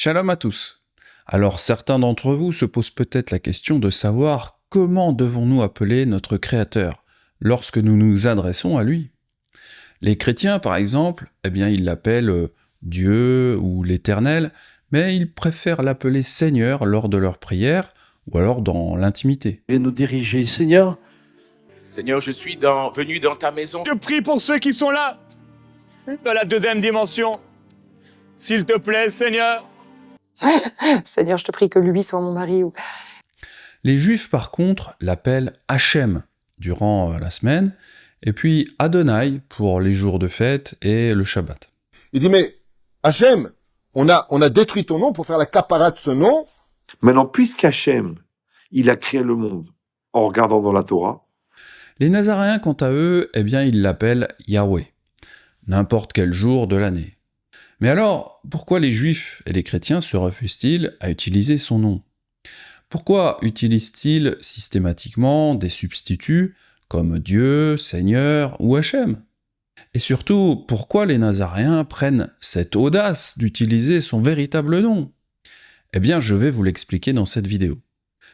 Shalom à tous. Alors certains d'entre vous se posent peut-être la question de savoir comment devons-nous appeler notre Créateur lorsque nous nous adressons à lui. Les chrétiens par exemple, ils l'appellent Dieu ou l'Éternel, mais ils préfèrent l'appeler Seigneur lors de leur prière ou alors dans l'intimité. Et nous diriger, Seigneur. Seigneur, je suis venu dans ta maison. Je prie pour ceux qui sont là, dans la deuxième dimension. S'il te plaît, Seigneur. Seigneur, je te prie que lui soit mon mari. Les Juifs, par contre, l'appellent Hachem durant la semaine, et puis Adonai pour les jours de fête et le Shabbat. Il dit, mais Hachem, on a détruit ton nom pour faire la capara de ce nom. Maintenant, puisqu'Hachem, il a créé le monde en regardant dans la Torah, Les Nazaréens, quant à eux, ils l'appellent Yahweh, n'importe quel jour de l'année. Mais alors, pourquoi les Juifs et les chrétiens se refusent-ils à utiliser son nom ? Pourquoi utilisent-ils systématiquement des substituts comme Dieu, Seigneur ou Hachem ? Et surtout, pourquoi les Nazaréens prennent cette audace d'utiliser son véritable nom ? Je vais vous l'expliquer dans cette vidéo.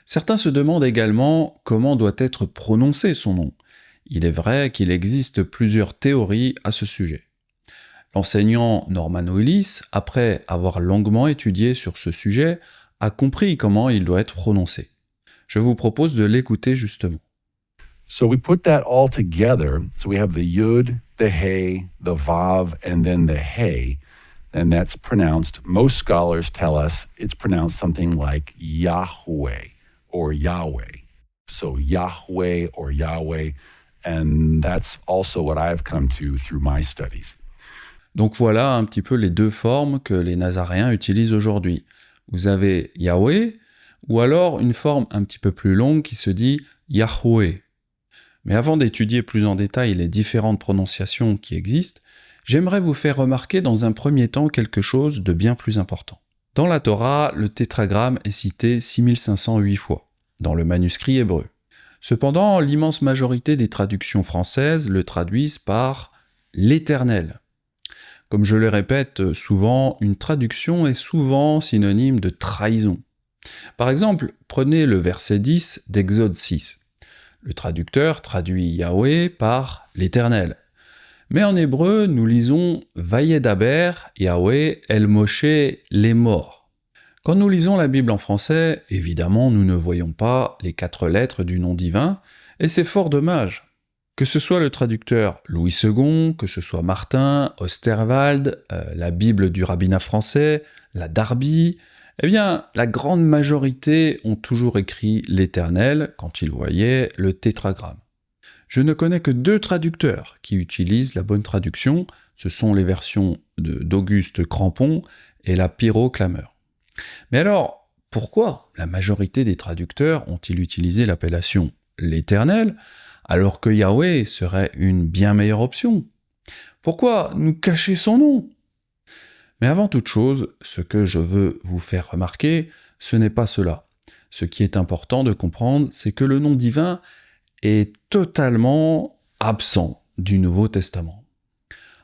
Certains se demandent également comment doit être prononcé son nom. Il est vrai qu'il existe plusieurs théories à ce sujet. L'enseignant Norman Willis, après avoir longuement étudié sur ce sujet, a compris comment il doit être prononcé. Je vous propose de l'écouter justement. So we put that all together. So we have the yud, the hey, the vav, and then the hey. And that's pronounced, most scholars tell us it's pronounced something like Yahweh or Yahweh. So Yahweh or Yahweh. And that's also what I've come to through my studies. Donc voilà un petit peu les deux formes que les Nazaréens utilisent aujourd'hui. Vous avez Yahweh, ou alors une forme un petit peu plus longue qui se dit Yahweh. Mais avant d'étudier plus en détail les différentes prononciations qui existent, j'aimerais vous faire remarquer dans un premier temps quelque chose de bien plus important. Dans la Torah, le tétragramme est cité 6508 fois, dans le manuscrit hébreu. Cependant, l'immense majorité des traductions françaises le traduisent par « l'Éternel ». Comme je le répète souvent, une traduction est souvent synonyme de trahison. Par exemple, prenez le verset 10 d'Exode 6. Le traducteur traduit Yahweh par « l'Éternel ». Mais en hébreu, nous lisons « Vayedaber Yahweh El Moshe les morts ». Quand nous lisons la Bible en français, évidemment, nous ne voyons pas les 4 lettres du nom divin, et c'est fort dommage. Que ce soit le traducteur Louis II, que ce soit Martin, Osterwald, la Bible du rabbinat français, la Darby, la grande majorité ont toujours écrit l'Éternel quand ils voyaient le tétragramme. Je ne connais que 2 traducteurs qui utilisent la bonne traduction, ce sont les versions d'Auguste Crampon et la Pirot-Clameur. Mais alors, pourquoi la majorité des traducteurs ont-ils utilisé l'appellation l'Éternel alors que Yahweh serait une bien meilleure option? Pourquoi nous cacher son nom? Mais avant toute chose, ce que je veux vous faire remarquer, ce n'est pas cela. Ce qui est important de comprendre, c'est que le nom divin est totalement absent du Nouveau Testament.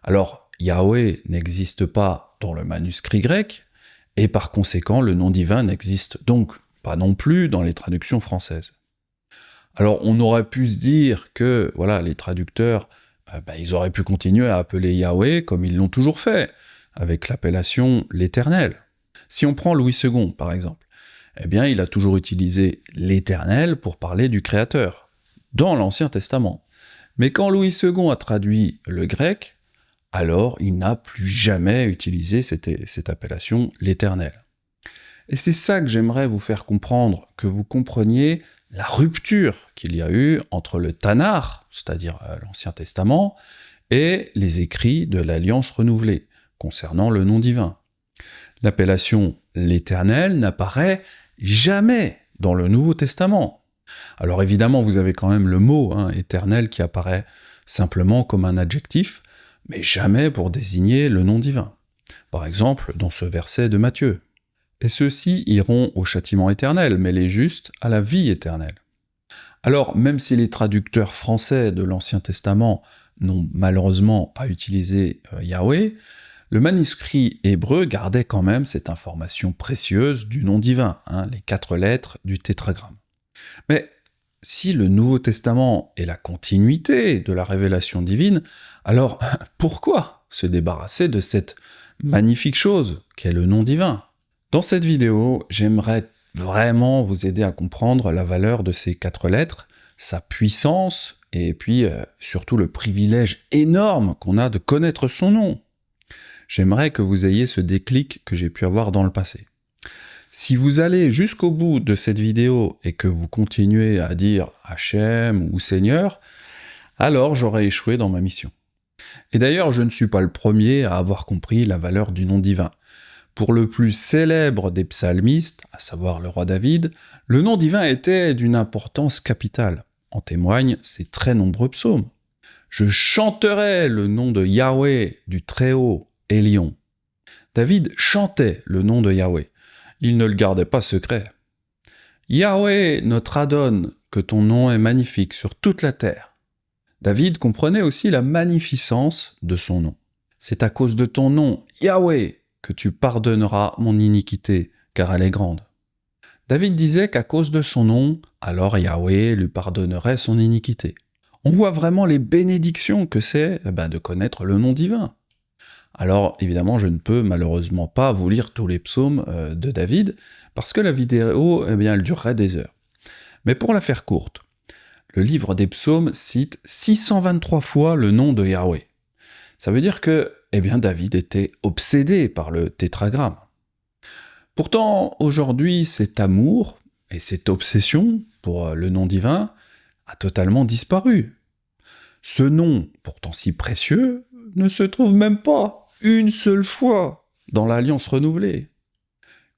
Alors, Yahweh n'existe pas dans le manuscrit grec, et par conséquent, le nom divin n'existe donc pas non plus dans les traductions françaises. Alors, on aurait pu se dire que, les traducteurs, ils auraient pu continuer à appeler Yahweh comme ils l'ont toujours fait, avec l'appellation l'Éternel. Si on prend Louis II, par exemple, il a toujours utilisé l'Éternel pour parler du Créateur, dans l'Ancien Testament. Mais quand Louis II a traduit le grec, alors il n'a plus jamais utilisé cette appellation l'Éternel. Et c'est ça que j'aimerais vous faire comprendre, que vous compreniez la rupture qu'il y a eu entre le Tanakh, c'est-à-dire l'Ancien Testament, et les écrits de l'Alliance renouvelée, concernant le nom divin. L'appellation l'Éternel n'apparaît jamais dans le Nouveau Testament. Alors évidemment, vous avez quand même le mot éternel qui apparaît simplement comme un adjectif, mais jamais pour désigner le nom divin. Par exemple, dans ce verset de Matthieu. Et ceux-ci iront au châtiment éternel, mais les justes à la vie éternelle. Alors, même si les traducteurs français de l'Ancien Testament n'ont malheureusement pas utilisé Yahweh, Le manuscrit hébreu gardait quand même cette information précieuse du nom divin, les 4 lettres du tétragramme. Mais si le Nouveau Testament est la continuité de la révélation divine, alors pourquoi se débarrasser de cette magnifique chose qu'est le nom divin? Dans cette vidéo, j'aimerais vraiment vous aider à comprendre la valeur de ces 4 lettres, sa puissance, et puis surtout le privilège énorme qu'on a de connaître son nom. J'aimerais que vous ayez ce déclic que j'ai pu avoir dans le passé. Si vous allez jusqu'au bout de cette vidéo et que vous continuez à dire Hachem ou Seigneur, alors j'aurai échoué dans ma mission. Et d'ailleurs, je ne suis pas le premier à avoir compris la valeur du nom divin. Pour le plus célèbre des psalmistes, à savoir le roi David, le nom divin était d'une importance capitale. En témoignent ses très nombreux psaumes. Je chanterai le nom de Yahweh, du Très-Haut, Élion. David chantait le nom de Yahweh. Il ne le gardait pas secret. Yahweh, notre Adon, que ton nom est magnifique sur toute la terre. David comprenait aussi la magnificence de son nom. C'est à cause de ton nom, Yahweh, que tu pardonneras mon iniquité, car elle est grande. David disait qu'à cause de son nom, alors Yahweh lui pardonnerait son iniquité. On voit vraiment les bénédictions que c'est de connaître le nom divin. Alors évidemment, je ne peux malheureusement pas vous lire tous les psaumes de David, parce que la vidéo, elle durerait des heures. Mais pour la faire courte, le livre des psaumes cite 623 fois le nom de Yahweh. Ça veut dire que David était obsédé par le tétragramme. Pourtant, aujourd'hui, cet amour et cette obsession pour le nom divin a totalement disparu. Ce nom, pourtant si précieux, ne se trouve même pas une seule fois dans l'Alliance renouvelée.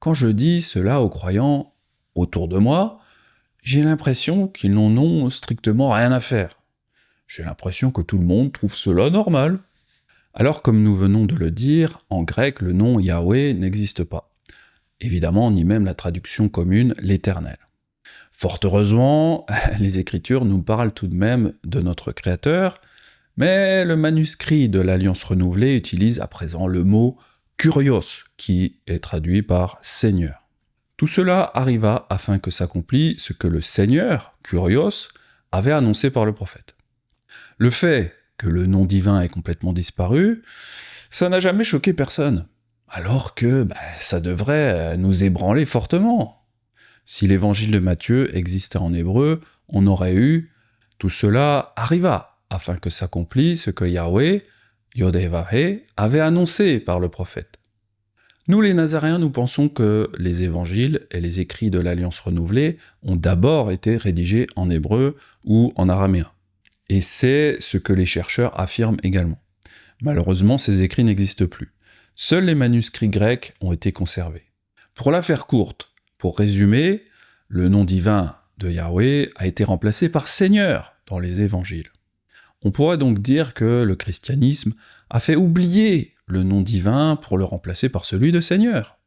Quand je dis cela aux croyants autour de moi, j'ai l'impression qu'ils n'en ont strictement rien à faire. J'ai l'impression que tout le monde trouve cela normal. Alors, comme nous venons de le dire, en grec, le nom Yahweh n'existe pas. Évidemment, ni même la traduction commune, l'Éternel. Fort heureusement, les Écritures nous parlent tout de même de notre Créateur, mais le manuscrit de l'Alliance renouvelée utilise à présent le mot « kurios », qui est traduit par « Seigneur ». Tout cela arriva afin que s'accomplisse ce que le Seigneur, kurios, avait annoncé par le prophète. Le fait que le nom divin ait complètement disparu, ça n'a jamais choqué personne. Alors que ça devrait nous ébranler fortement. Si l'évangile de Matthieu existait en hébreu, on aurait eu « tout cela arriva » afin que s'accomplisse ce que Yahweh, Yodhévahe, avait annoncé par le prophète. Nous les Nazaréens, nous pensons que les évangiles et les écrits de l'Alliance renouvelée ont d'abord été rédigés en hébreu ou en araméen. Et c'est ce que les chercheurs affirment également. Malheureusement, ces écrits n'existent plus. Seuls les manuscrits grecs ont été conservés. Pour la faire courte, pour résumer, le nom divin de Yahweh a été remplacé par Seigneur dans les évangiles. On pourrait donc dire que le christianisme a fait oublier le nom divin pour le remplacer par celui de Seigneur.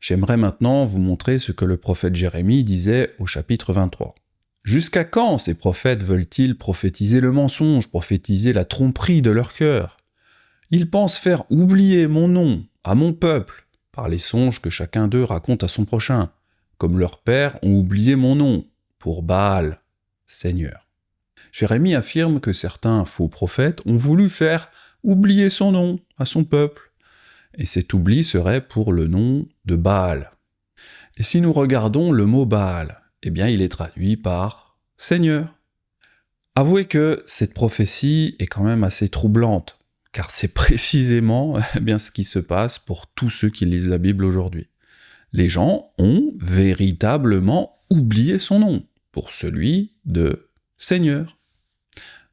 J'aimerais maintenant vous montrer ce que le prophète Jérémie disait au chapitre 23. Jusqu'à quand ces prophètes veulent-ils prophétiser le mensonge, prophétiser la tromperie de leur cœur? Ils pensent faire oublier mon nom à mon peuple par les songes que chacun d'eux raconte à son prochain, comme leurs pères ont oublié mon nom pour Baal, Seigneur. Jérémie affirme que certains faux prophètes ont voulu faire oublier son nom à son peuple, et cet oubli serait pour le nom de Baal. Et si nous regardons le mot Baal, il est traduit par Seigneur. Avouez que cette prophétie est quand même assez troublante, car c'est précisément ce qui se passe pour tous ceux qui lisent la Bible aujourd'hui. Les gens ont véritablement oublié son nom pour celui de Seigneur.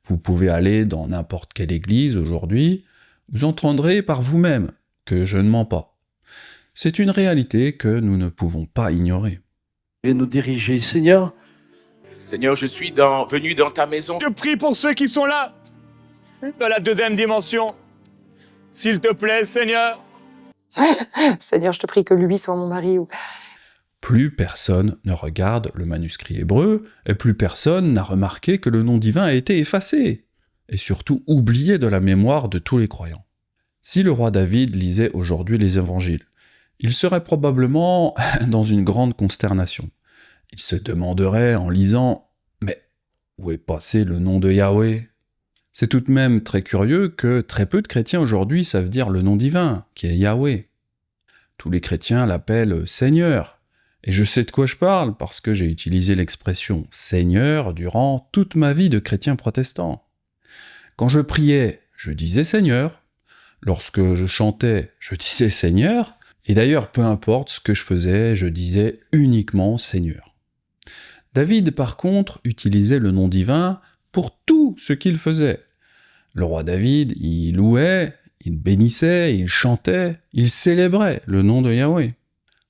Vous pouvez aller dans n'importe quelle église aujourd'hui, vous entendrez par vous-même que je ne mens pas. C'est une réalité que nous ne pouvons pas ignorer. Et nous diriger, Seigneur. Seigneur, je suis venu dans ta maison. Je prie pour ceux qui sont là, dans la deuxième dimension. S'il te plaît, Seigneur. Seigneur, je te prie que lui soit mon mari. Plus personne ne regarde le manuscrit hébreu, et plus personne n'a remarqué que le nom divin a été effacé, et surtout oublié de la mémoire de tous les croyants. Si le roi David lisait aujourd'hui les évangiles, il serait probablement dans une grande consternation. Il se demanderait en lisant « Mais où est passé le nom de Yahweh ?» C'est tout de même très curieux que très peu de chrétiens aujourd'hui savent dire le nom divin, qui est Yahweh. Tous les chrétiens l'appellent Seigneur. Et je sais de quoi je parle, parce que j'ai utilisé l'expression « Seigneur » durant toute ma vie de chrétien protestant. Quand je priais, je disais Seigneur. Lorsque je chantais, je disais Seigneur. Et d'ailleurs, peu importe ce que je faisais, je disais uniquement Seigneur. David, par contre, utilisait le nom divin pour tout ce qu'il faisait. Le roi David, il louait, il bénissait, il chantait, il célébrait le nom de Yahweh.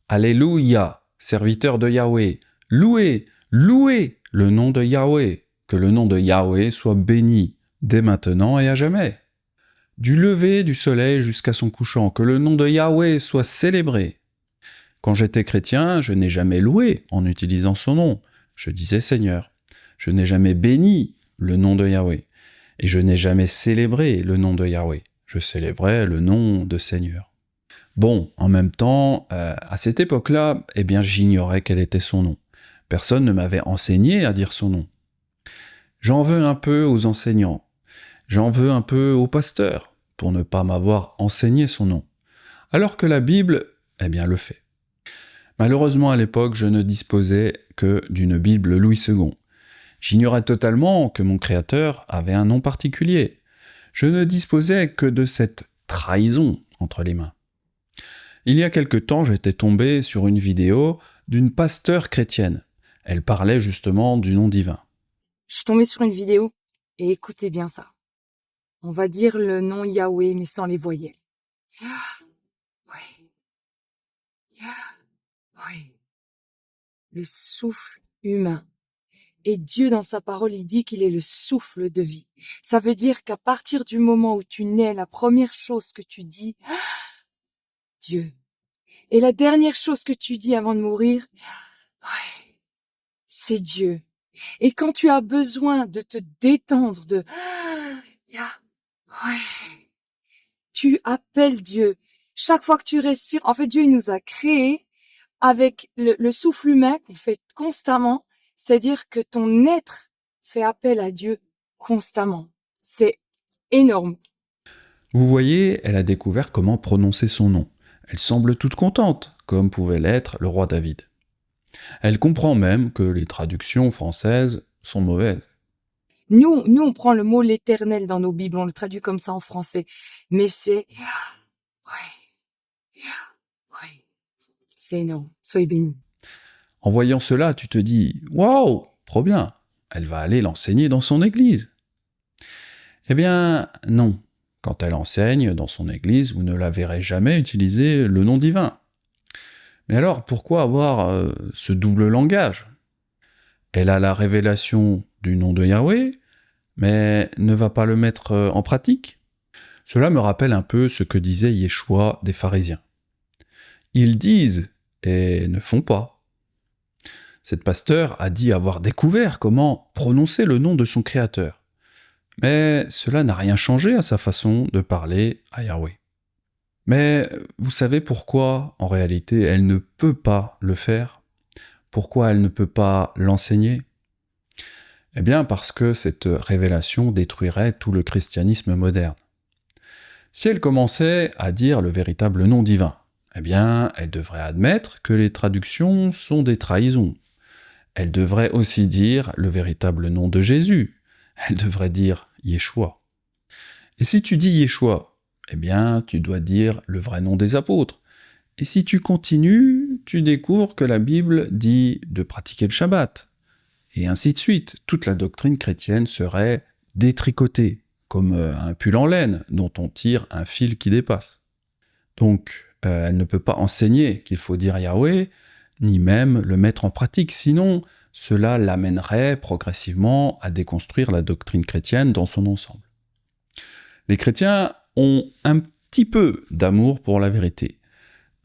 Alléluia, serviteur de Yahweh, louez, louez le nom de Yahweh, que le nom de Yahweh soit béni dès maintenant et à jamais. Du lever du soleil jusqu'à son couchant, que le nom de Yahweh soit célébré. Quand j'étais chrétien, je n'ai jamais loué en utilisant son nom, je disais Seigneur. Je n'ai jamais béni le nom de Yahweh, et je n'ai jamais célébré le nom de Yahweh. Je célébrais le nom de Seigneur. Bon, en même temps, à cette époque-là, j'ignorais quel était son nom. Personne ne m'avait enseigné à dire son nom. J'en veux un peu aux enseignants. J'en veux un peu aux pasteurs, pour ne pas m'avoir enseigné son nom. Alors que la Bible, le fait. Malheureusement, à l'époque, je ne disposais que d'une Bible Louis II. J'ignorais totalement que mon Créateur avait un nom particulier. Je ne disposais que de cette trahison entre les mains. Il y a quelque temps, j'étais tombé sur une vidéo d'une pasteure chrétienne. Elle parlait justement du nom divin. Je suis tombée sur une vidéo et écoutez bien ça. On va dire le nom Yahweh, mais sans les voyelles. Yahweh. Yahweh. Le souffle humain. Et Dieu, dans sa parole, il dit qu'il est le souffle de vie. Ça veut dire qu'à partir du moment où tu nais, la première chose que tu dis, Dieu. Et la dernière chose que tu dis avant de mourir, c'est Dieu. Et quand tu as besoin de te détendre, tu appelles Dieu. Chaque fois que tu respires, en fait, Dieu, il nous a créés avec le souffle humain qu'on fait constamment. C'est-à-dire que ton être fait appel à Dieu constamment. C'est énorme. Vous voyez, elle a découvert comment prononcer son nom. Elle semble toute contente, comme pouvait l'être le roi David. Elle comprend même que les traductions françaises sont mauvaises. Nous, on prend le mot l'éternel dans nos Bibles, on le traduit comme ça en français. Mais c'est... C'est énorme. Soyez bénis. En voyant cela, tu te dis « Waouh, trop bien, elle va aller l'enseigner dans son église. » Eh bien, non. Quand elle enseigne dans son église, vous ne la verrez jamais utiliser le nom divin. Mais alors, pourquoi avoir ce double langage ? Elle a la révélation du nom de Yahweh, mais ne va pas le mettre en pratique. Cela me rappelle un peu ce que disait Yeshua des pharisiens. Ils disent et ne font pas. Cette pasteur a dit avoir découvert comment prononcer le nom de son Créateur. Mais cela n'a rien changé à sa façon de parler à Yahweh. Mais vous savez pourquoi, en réalité, elle ne peut pas le faire ? Pourquoi elle ne peut pas l'enseigner ? Eh bien, parce que cette révélation détruirait tout le christianisme moderne. Si elle commençait à dire le véritable nom divin, eh bien, elle devrait admettre que les traductions sont des trahisons. Elle devrait aussi dire le véritable nom de Jésus. Elle devrait dire Yeshua. Et si tu dis Yeshua, eh bien, tu dois dire le vrai nom des apôtres. Et si tu continues, tu découvres que la Bible dit de pratiquer le Shabbat. Et ainsi de suite. Toute la doctrine chrétienne serait détricotée, comme un pull en laine dont on tire un fil qui dépasse. Donc, elle ne peut pas enseigner qu'il faut dire Yahweh, ni même le mettre en pratique, sinon cela l'amènerait progressivement à déconstruire la doctrine chrétienne dans son ensemble. Les chrétiens ont un petit peu d'amour pour la vérité,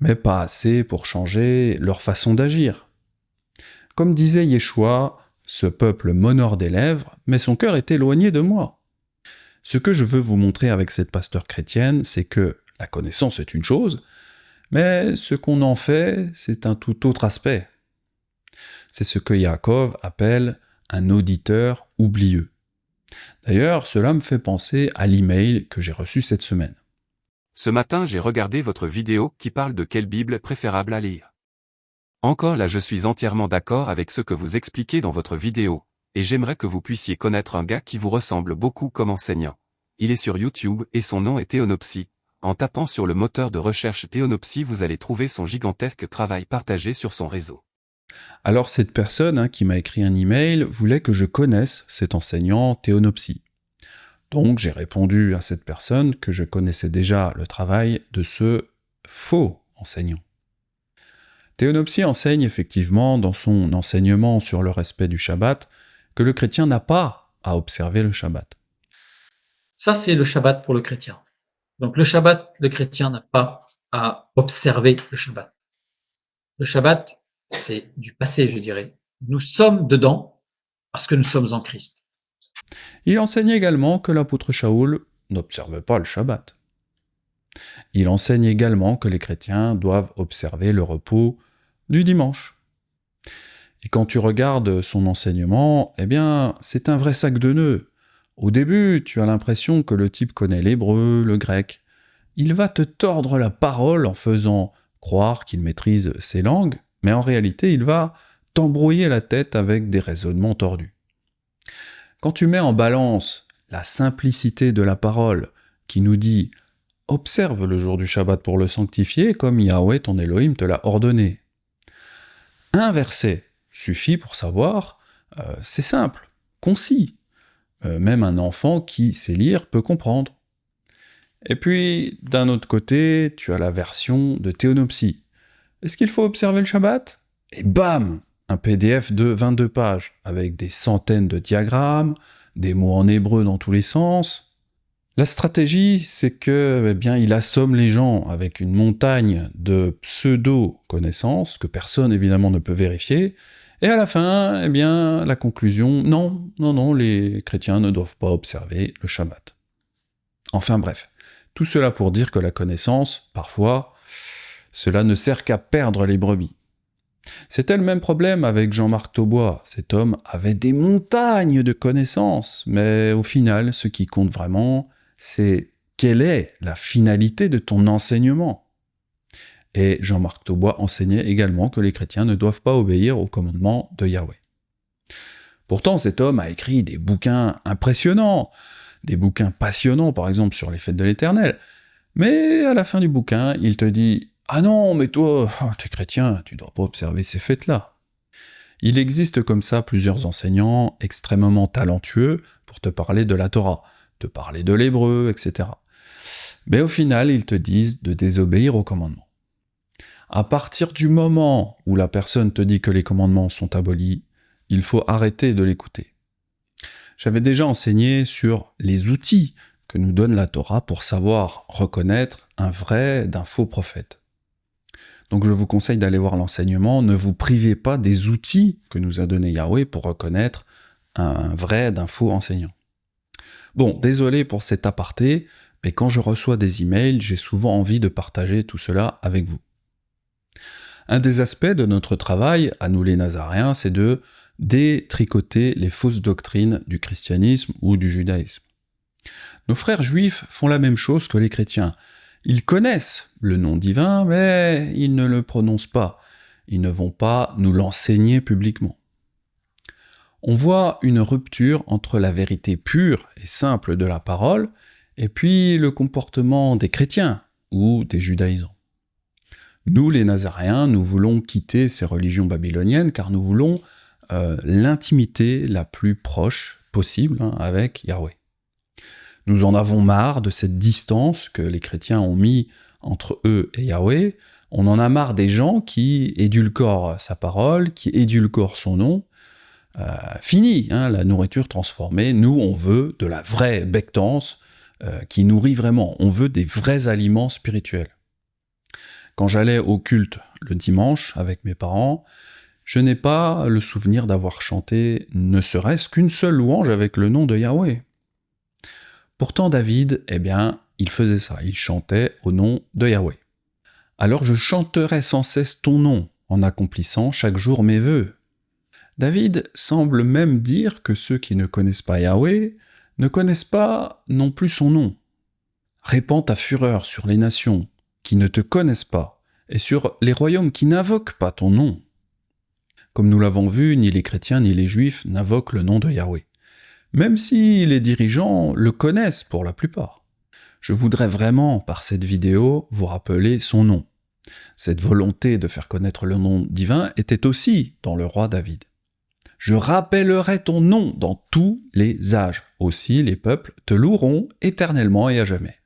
mais pas assez pour changer leur façon d'agir. Comme disait Yeshua, ce peuple m'honore des lèvres, mais son cœur est éloigné de moi. Ce que je veux vous montrer avec cette pasteur chrétienne, c'est que la connaissance est une chose, mais ce qu'on en fait, c'est un tout autre aspect. C'est ce que Yaakov appelle un auditeur oublieux. D'ailleurs, cela me fait penser à l'email que j'ai reçu cette semaine. Ce matin, j'ai regardé votre vidéo qui parle de quelle Bible préférable à lire. Encore là, je suis entièrement d'accord avec ce que vous expliquez dans votre vidéo, et j'aimerais que vous puissiez connaître un gars qui vous ressemble beaucoup comme enseignant. Il est sur YouTube et son nom est Théonopsie. En tapant sur le moteur de recherche Théonopsie, vous allez trouver son gigantesque travail partagé sur son réseau. Alors cette personne qui m'a écrit un email voulait que je connaisse cet enseignant Théonopsie. Donc j'ai répondu à cette personne que je connaissais déjà le travail de ce faux enseignant. Théonopsie enseigne effectivement dans son enseignement sur le respect du Shabbat que le chrétien n'a pas à observer le Shabbat. Ça, c'est le Shabbat pour le chrétien. Donc le Shabbat, le chrétien n'a pas à observer le Shabbat. Le Shabbat, c'est du passé, je dirais. Nous sommes dedans parce que nous sommes en Christ. Il enseigne également que l'apôtre Shaoul n'observe pas le Shabbat. Il enseigne également que les chrétiens doivent observer le repos du dimanche. Et quand tu regardes son enseignement, eh bien, c'est un vrai sac de nœuds. Au début, tu as l'impression que le type connaît l'hébreu, le grec. Il va te tordre la parole en faisant croire qu'il maîtrise ces langues, mais en réalité, il va t'embrouiller la tête avec des raisonnements tordus. Quand tu mets en balance la simplicité de la parole qui nous dit « Observe le jour du Shabbat pour le sanctifier comme Yahweh ton Elohim te l'a ordonné », un verset suffit pour savoir, c'est simple, concis. Même un enfant qui sait lire peut comprendre. Et puis, d'un autre côté, tu as la version de Théonopsie. Est-ce qu'il faut observer le Shabbat ? Et bam ! Un PDF de 22 pages, avec des centaines de diagrammes, des mots en hébreu dans tous les sens. La stratégie, c'est que, il assomme les gens avec une montagne de pseudo-connaissances que personne évidemment ne peut vérifier. Et à la fin, la conclusion, non, les chrétiens ne doivent pas observer le Shabbat. Enfin bref, tout cela pour dire que la connaissance, parfois, cela ne sert qu'à perdre les brebis. C'était le même problème avec Jean-Marc Taubois. Cet homme avait des montagnes de connaissances, mais au final, ce qui compte vraiment, c'est quelle est la finalité de ton enseignement. Et Jean-Marc Taubois enseignait également que les chrétiens ne doivent pas obéir aux commandements de Yahweh. Pourtant, cet homme a écrit des bouquins impressionnants, des bouquins passionnants, par exemple sur les fêtes de l'Éternel. Mais à la fin du bouquin, il te dit « Ah non, mais toi, t'es chrétien, tu dois pas observer ces fêtes-là. » Il existe comme ça plusieurs enseignants extrêmement talentueux pour te parler de la Torah, te parler de l'hébreu, etc. Mais au final, ils te disent de désobéir aux commandements. À partir du moment où la personne te dit que les commandements sont abolis, il faut arrêter de l'écouter. J'avais déjà enseigné sur les outils que nous donne la Torah pour savoir reconnaître un vrai d'un faux prophète. Donc je vous conseille d'aller voir l'enseignement, ne vous privez pas des outils que nous a donné Yahweh pour reconnaître un vrai d'un faux enseignant. Bon, désolé pour cet aparté, mais quand je reçois des emails, j'ai souvent envie de partager tout cela avec vous. Un des aspects de notre travail, à nous les Nazaréens, c'est de détricoter les fausses doctrines du christianisme ou du judaïsme. Nos frères juifs font la même chose que les chrétiens. Ils connaissent le nom divin, mais ils ne le prononcent pas. Ils ne vont pas nous l'enseigner publiquement. On voit une rupture entre la vérité pure et simple de la parole et puis le comportement des chrétiens ou des judaïsants. Nous, les Nazaréens, nous voulons quitter ces religions babyloniennes car nous voulons l'intimité la plus proche possible avec Yahweh. Nous en avons marre de cette distance que les chrétiens ont mis entre eux et Yahweh. On en a marre des gens qui édulcorent sa parole, qui édulcorent son nom. Fini, la nourriture transformée. Nous, on veut de la vraie bectance qui nourrit vraiment. On veut des vrais aliments spirituels. Quand j'allais au culte le dimanche avec mes parents, je n'ai pas le souvenir d'avoir chanté ne serait-ce qu'une seule louange avec le nom de Yahweh. Pourtant David, eh bien, il faisait ça, il chantait au nom de Yahweh. Alors je chanterai sans cesse ton nom, en accomplissant chaque jour mes vœux. David semble même dire que ceux qui ne connaissent pas Yahweh ne connaissent pas non plus son nom. Répands ta fureur sur les nations qui ne te connaissent pas et sur les royaumes qui n'invoquent pas ton nom. Comme nous l'avons vu, ni les chrétiens ni les juifs n'invoquent le nom de Yahweh, même si les dirigeants le connaissent pour la plupart. Je voudrais vraiment, par cette vidéo, vous rappeler son nom. Cette volonté de faire connaître le nom divin était aussi dans le roi David. Je rappellerai ton nom dans tous les âges. Aussi les peuples te loueront éternellement et à jamais.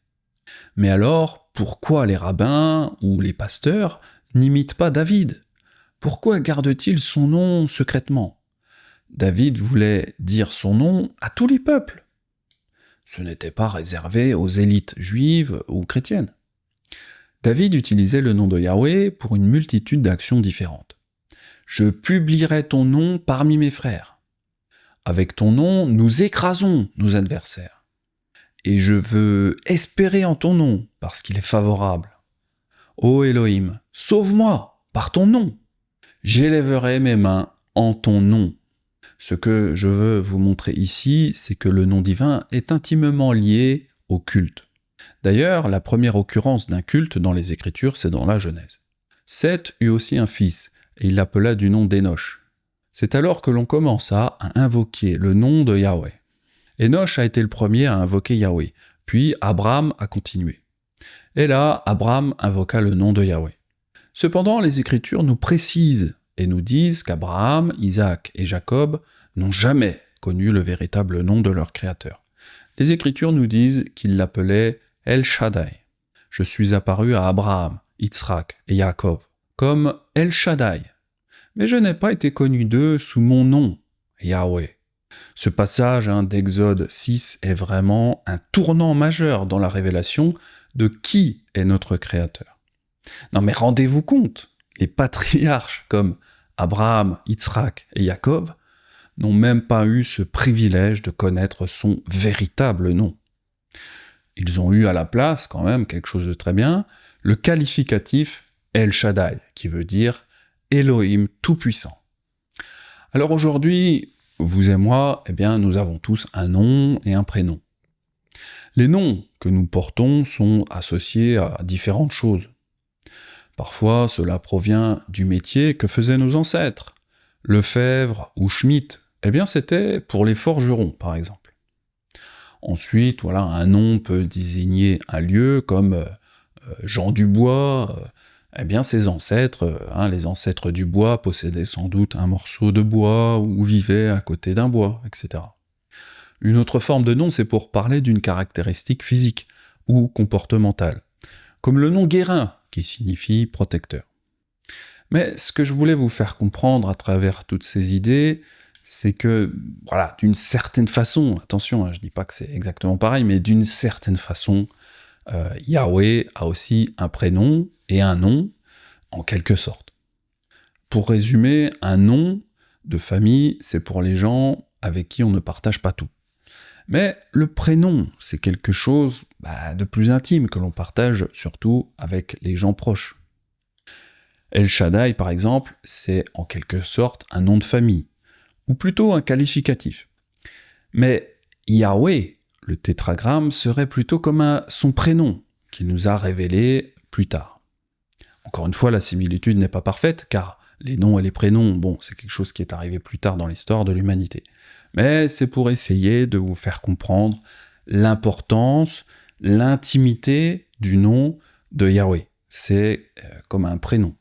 Mais alors, pourquoi les rabbins ou les pasteurs n'imitent pas David ? Pourquoi garde-t-il son nom secrètement ? David voulait dire son nom à tous les peuples. Ce n'était pas réservé aux élites juives ou chrétiennes. David utilisait le nom de Yahweh pour une multitude d'actions différentes. Je publierai ton nom parmi mes frères. Avec ton nom, nous écrasons nos adversaires. Et je veux espérer en ton nom, parce qu'il est favorable. Ô Elohim, sauve-moi par ton nom. J'élèverai mes mains en ton nom. Ce que je veux vous montrer ici, c'est que le nom divin est intimement lié au culte. D'ailleurs, la première occurrence d'un culte dans les Écritures, c'est dans la Genèse. Seth eut aussi un fils, et il l'appela du nom d'Énoch. C'est alors que l'on commença à invoquer le nom de Yahweh. Énoch a été le premier à invoquer Yahweh, puis Abraham a continué. Et là, Abraham invoqua le nom de Yahweh. Cependant, les Écritures nous précisent et nous disent qu'Abraham, Isaac et Jacob n'ont jamais connu le véritable nom de leur Créateur. Les Écritures nous disent qu'ils l'appelaient El Shaddai. Je suis apparu à Abraham, Yitzhak et Jacob comme El Shaddai. Mais je n'ai pas été connu d'eux sous mon nom, Yahweh. Ce passage d'Exode 6 est vraiment un tournant majeur dans la révélation de qui est notre Créateur. Non mais rendez-vous compte, les patriarches comme Abraham, Yitzhak et Jacob n'ont même pas eu ce privilège de connaître son véritable nom. Ils ont eu à la place, quand même, quelque chose de très bien, le qualificatif El Shaddai, qui veut dire Elohim Tout-Puissant. Alors aujourd'hui, vous et moi, eh bien, nous avons tous un nom et un prénom. Les noms que nous portons sont associés à différentes choses. Parfois, cela provient du métier que faisaient nos ancêtres. Lefebvre ou Schmitt, eh bien, c'était pour les forgerons, par exemple. Ensuite, voilà, un nom peut désigner un lieu comme Jean Dubois. Eh bien, ses ancêtres, les ancêtres du bois, possédaient sans doute un morceau de bois ou vivaient à côté d'un bois, etc. Une autre forme de nom, c'est pour parler d'une caractéristique physique ou comportementale, comme le nom Guérin, qui signifie protecteur. Mais ce que je voulais vous faire comprendre à travers toutes ces idées, c'est que, voilà, d'une certaine façon, attention, je ne dis pas que c'est exactement pareil, mais d'une certaine façon, Yahweh a aussi un prénom et un nom, en quelque sorte. Pour résumer, un nom de famille, c'est pour les gens avec qui on ne partage pas tout. Mais le prénom, c'est quelque chose de plus intime que l'on partage surtout avec les gens proches. El Shaddai, par exemple, c'est en quelque sorte un nom de famille, ou plutôt un qualificatif. Mais Yahweh, le tétragramme, serait plutôt comme son prénom, qu'il nous a révélé plus tard. Encore une fois, la similitude n'est pas parfaite, car les noms et les prénoms, c'est quelque chose qui est arrivé plus tard dans l'histoire de l'humanité. Mais c'est pour essayer de vous faire comprendre l'importance, l'intimité du nom de Yahweh. C'est comme un prénom.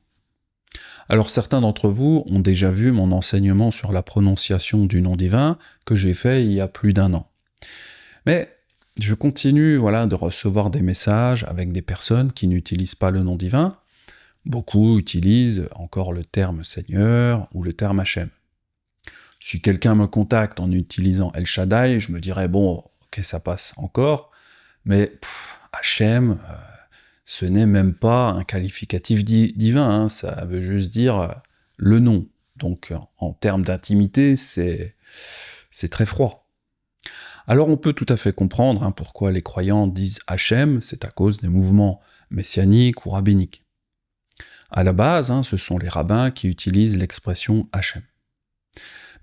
Alors certains d'entre vous ont déjà vu mon enseignement sur la prononciation du nom divin que j'ai fait il y a plus d'1 an. Mais je continue de recevoir des messages avec des personnes qui n'utilisent pas le nom divin. Beaucoup utilisent encore le terme Seigneur ou le terme Hachem. Si quelqu'un me contacte en utilisant El Shaddai, je me dirais, ok, ça passe encore, mais Hachem, ce n'est même pas un qualificatif divin, ça veut juste dire le nom. Donc, en termes d'intimité, c'est très froid. Alors on peut tout à fait comprendre pourquoi les croyants disent Hachem, c'est à cause des mouvements messianiques ou rabbiniques. À la base, ce sont les rabbins qui utilisent l'expression Hachem.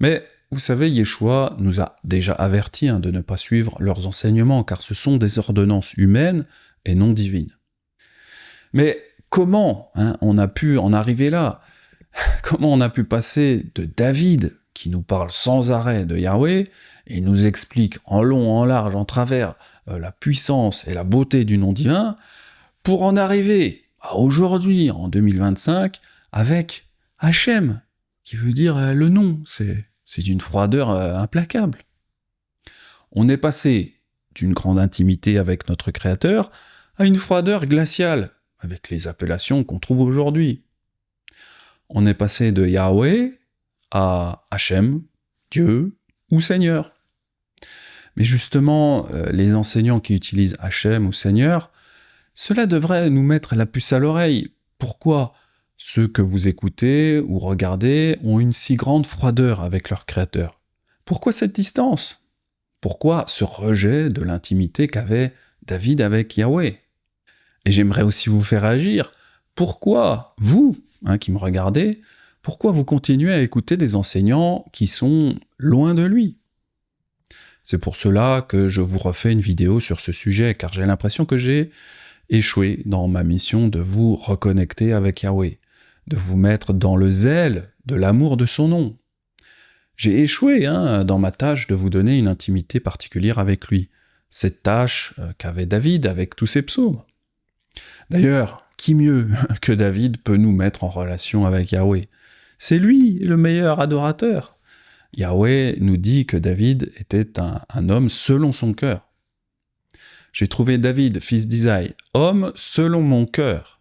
Mais vous savez, Yeshua nous a déjà avertis de ne pas suivre leurs enseignements, car ce sont des ordonnances humaines et non divines. Mais comment on a pu en arriver là? Comment on a pu passer de David, qui nous parle sans arrêt de Yahweh, et nous explique en long, en large, en travers la puissance et la beauté du nom divin, pour en arriver à aujourd'hui, en 2025, avec Hachem, qui veut dire le nom, c'est d'une froideur implacable. On est passé d'une grande intimité avec notre Créateur à une froideur glaciale, avec les appellations qu'on trouve aujourd'hui. On est passé de Yahweh à Hachem, Dieu ou Seigneur. Mais justement, les enseignants qui utilisent Hachem ou Seigneur, cela devrait nous mettre la puce à l'oreille. Pourquoi ceux que vous écoutez ou regardez ont une si grande froideur avec leur Créateur? Pourquoi cette distance? Pourquoi ce rejet de l'intimité qu'avait David avec Yahweh? Et j'aimerais aussi vous faire agir. Pourquoi vous, qui me regardez, pourquoi vous continuez à écouter des enseignants qui sont loin de lui? C'est pour cela que je vous refais une vidéo sur ce sujet, car j'ai l'impression que j'ai échoué dans ma mission de vous reconnecter avec Yahweh, de vous mettre dans le zèle de l'amour de son nom. J'ai échoué dans ma tâche de vous donner une intimité particulière avec lui, cette tâche qu'avait David avec tous ses psaumes. D'ailleurs, qui mieux que David peut nous mettre en relation avec Yahweh? C'est lui le meilleur adorateur. Yahweh nous dit que David était un homme selon son cœur. J'ai trouvé David, fils d'Isaïe, homme selon mon cœur.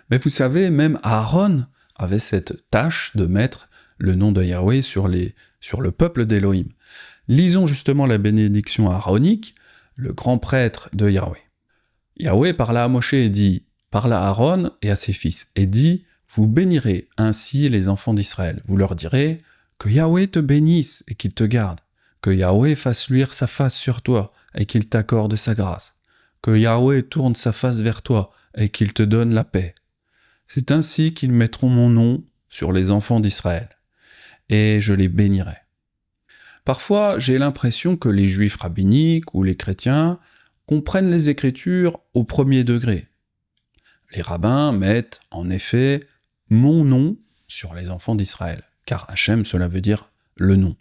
Mais vous savez, même Aaron avait cette tâche de mettre le nom de Yahweh sur le peuple d'Élohim. Lisons justement la bénédiction aaronique, le grand prêtre de Yahweh. Yahweh parla à Moshe et dit, parla à Aaron et à ses fils, et dit, vous bénirez ainsi les enfants d'Israël. Vous leur direz, que Yahweh te bénisse et qu'il te garde, que Yahweh fasse luire sa face sur toi et qu'il t'accorde sa grâce, que Yahweh tourne sa face vers toi et qu'il te donne la paix. C'est ainsi qu'ils mettront mon nom sur les enfants d'Israël, et je les bénirai. Parfois, j'ai l'impression que les juifs rabbiniques ou les chrétiens comprennent les Écritures au premier degré. Les rabbins mettent en effet mon nom sur les enfants d'Israël, car Hachem, cela veut dire le nom.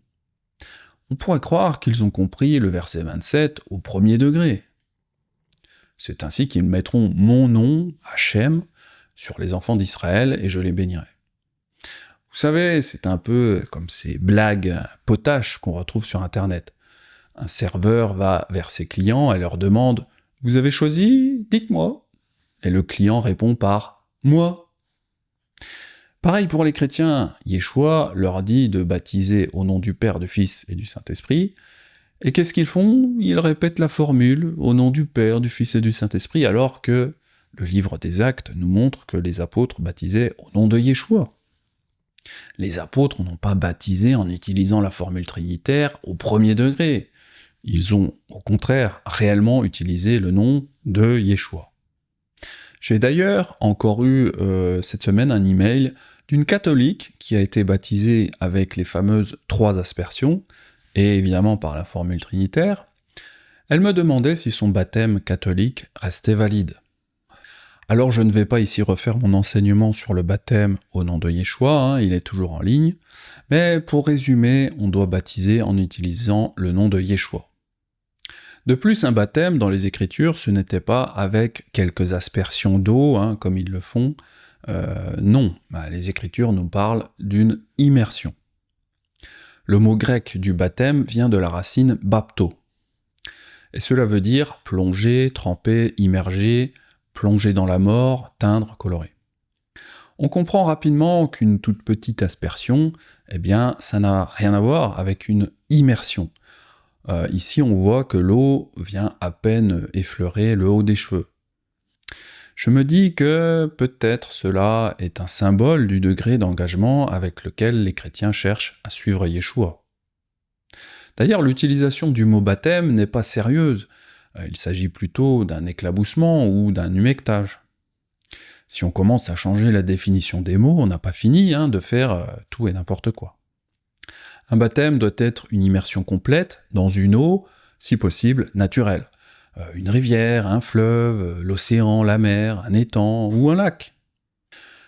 On pourrait croire qu'ils ont compris le verset 27 au premier degré. C'est ainsi qu'ils mettront mon nom, Hachem, sur les enfants d'Israël, et je les bénirai. Vous savez, c'est un peu comme ces blagues potaches qu'on retrouve sur Internet. Un serveur va vers ses clients et leur demande « Vous avez choisi? Dites-moi » Et le client répond par « Moi ». Pareil pour les chrétiens, Yeshua leur dit de baptiser au nom du Père, du Fils et du Saint-Esprit, et qu'est-ce qu'ils font? Ils répètent la formule au nom du Père, du Fils et du Saint-Esprit, alors que le livre des Actes nous montre que les apôtres baptisaient au nom de Yeshua. Les apôtres n'ont pas baptisé en utilisant la formule trinitaire au premier degré. Ils ont, au contraire, réellement utilisé le nom de Yeshua. J'ai d'ailleurs encore eu cette semaine un email d'une catholique qui a été baptisée avec les fameuses 3 aspersions, et évidemment par la formule trinitaire. Elle me demandait si son baptême catholique restait valide. Alors je ne vais pas ici refaire mon enseignement sur le baptême au nom de Yeshua, il est toujours en ligne, mais pour résumer, on doit baptiser en utilisant le nom de Yeshua. De plus, un baptême dans les Écritures, ce n'était pas avec quelques aspersions d'eau, comme ils le font. Non, les Écritures nous parlent d'une immersion. Le mot grec du baptême vient de la racine bapto. Et cela veut dire plonger, tremper, immerger, plonger dans la mort, teindre, colorer. On comprend rapidement qu'une toute petite aspersion, ça n'a rien à voir avec une immersion. Ici, on voit que l'eau vient à peine effleurer le haut des cheveux. Je me dis que peut-être cela est un symbole du degré d'engagement avec lequel les chrétiens cherchent à suivre Yeshua. D'ailleurs, l'utilisation du mot baptême n'est pas sérieuse. Il s'agit plutôt d'un éclaboussement ou d'un humectage. Si on commence à changer la définition des mots, on n'a pas fini de faire tout et n'importe quoi. Un baptême doit être une immersion complète dans une eau, si possible, naturelle. Une rivière, un fleuve, l'océan, la mer, un étang ou un lac.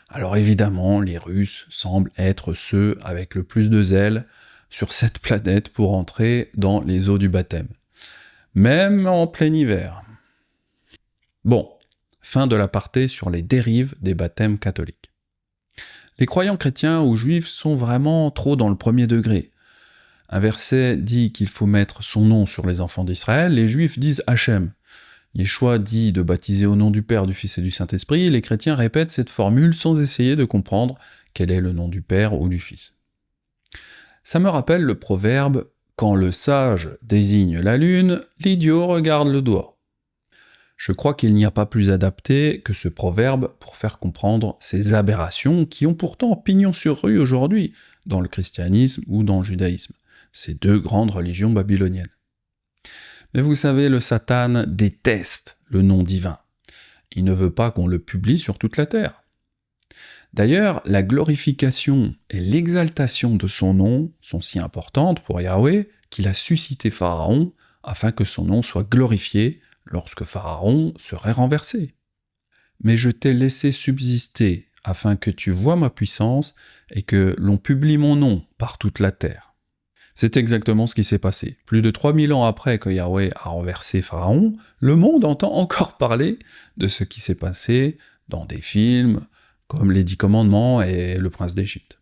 Alors évidemment, les Russes semblent être ceux avec le plus de zèle sur cette planète pour entrer dans les eaux du baptême. Même en plein hiver. Bon, fin de l'aparté sur les dérives des baptêmes catholiques. Les croyants chrétiens ou juifs sont vraiment trop dans le premier degré. Un verset dit qu'il faut mettre son nom sur les enfants d'Israël, les juifs disent Hachem. Yeshua dit de baptiser au nom du Père, du Fils et du Saint-Esprit, et les chrétiens répètent cette formule sans essayer de comprendre quel est le nom du Père ou du Fils. Ça me rappelle le proverbe « Quand le sage désigne la lune, l'idiot regarde le doigt ». Je crois qu'il n'y a pas plus adapté que ce proverbe pour faire comprendre ces aberrations qui ont pourtant pignon sur rue aujourd'hui dans le christianisme ou dans le judaïsme, ces deux grandes religions babyloniennes. Mais vous savez, le Satan déteste le nom divin. Il ne veut pas qu'on le publie sur toute la terre. D'ailleurs, la glorification et l'exaltation de son nom sont si importantes pour Yahweh qu'il a suscité Pharaon afin que son nom soit glorifié lorsque Pharaon serait renversé. Mais je t'ai laissé subsister afin que tu vois ma puissance et que l'on publie mon nom par toute la terre. C'est exactement ce qui s'est passé. Plus de 3000 ans après que Yahweh a renversé Pharaon, le monde entend encore parler de ce qui s'est passé dans des films comme les 10 commandements et le prince d'Égypte.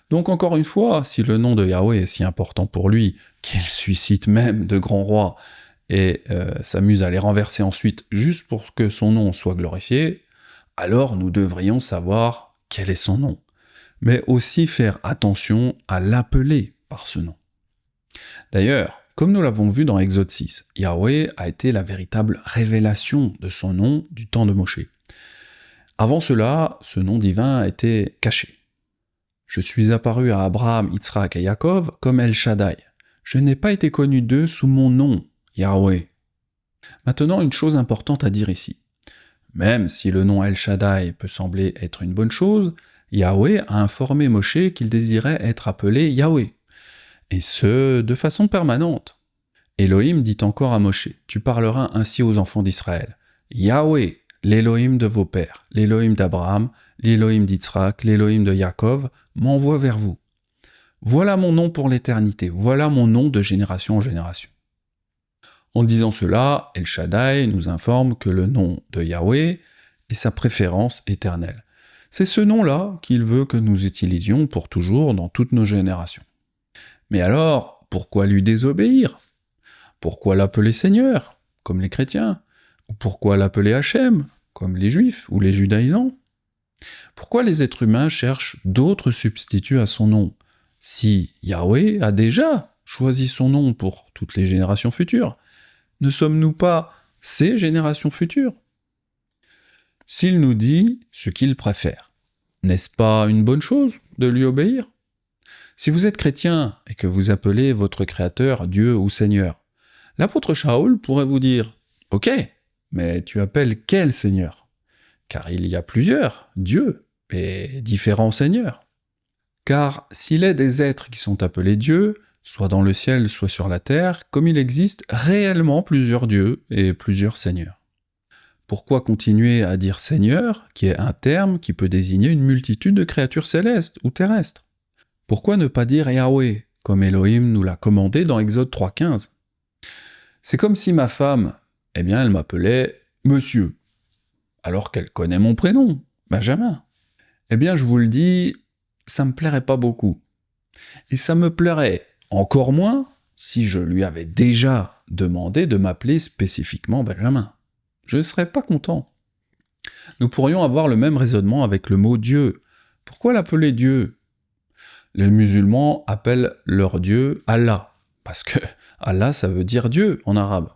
Donc encore une fois, si le nom de Yahweh est si important pour lui, qu'il suscite même de grands rois et s'amuse à les renverser ensuite juste pour que son nom soit glorifié, alors nous devrions savoir quel est son nom, mais aussi faire attention à l'appeler par ce nom. D'ailleurs, comme nous l'avons vu dans Exode 6, Yahweh a été la véritable révélation de son nom du temps de Moshe. Avant cela, ce nom divin était caché. Je suis apparu à Abraham, Yitzhak et Yaakov comme El Shaddai. Je n'ai pas été connu d'eux sous mon nom, Yahweh. Maintenant, une chose importante à dire ici. Même si le nom El Shaddai peut sembler être une bonne chose, Yahweh a informé Moshe qu'il désirait être appelé Yahweh, et ce, de façon permanente. Elohim dit encore à Moshe, « Tu parleras ainsi aux enfants d'Israël. Yahweh, l'Elohim de vos pères, l'Elohim d'Abraham, l'Elohim d'Yitzhak, l'Elohim de Yaakov, m'envoie vers vous. Voilà mon nom pour l'éternité, voilà mon nom de génération en génération. » En disant cela, El Shaddai nous informe que le nom de Yahweh est sa préférence éternelle. C'est ce nom-là qu'il veut que nous utilisions pour toujours dans toutes nos générations. Mais alors, pourquoi lui désobéir? Pourquoi l'appeler Seigneur, comme les chrétiens? Ou pourquoi l'appeler Hachem, comme les juifs ou les judaïsants? Pourquoi les êtres humains cherchent d'autres substituts à son nom, si Yahweh a déjà choisi son nom pour toutes les générations futures? Ne sommes-nous pas ces générations futures? S'il nous dit ce qu'il préfère, n'est-ce pas une bonne chose de lui obéir? Si vous êtes chrétien et que vous appelez votre Créateur Dieu ou Seigneur, l'apôtre Shaoul pourrait vous dire « Ok, mais tu appelles quel Seigneur? Car il y a plusieurs dieux et différents seigneurs. Car s'il est des êtres qui sont appelés dieux, soit dans le ciel, soit sur la terre, comme il existe réellement plusieurs dieux et plusieurs seigneurs. Pourquoi continuer à dire Seigneur, qui est un terme qui peut désigner une multitude de créatures célestes ou terrestres? Pourquoi ne pas dire Yahweh, comme Elohim nous l'a commandé dans Exode 3.15? C'est comme si ma femme, elle m'appelait Monsieur, alors qu'elle connaît mon prénom, Benjamin. Je vous le dis, ça me plairait pas beaucoup. Et ça me plairait encore moins si je lui avais déjà demandé de m'appeler spécifiquement Benjamin. Je ne serais pas content. Nous pourrions avoir le même raisonnement avec le mot Dieu. Pourquoi l'appeler Dieu? Les musulmans appellent leur Dieu Allah, parce que Allah ça veut dire Dieu en arabe.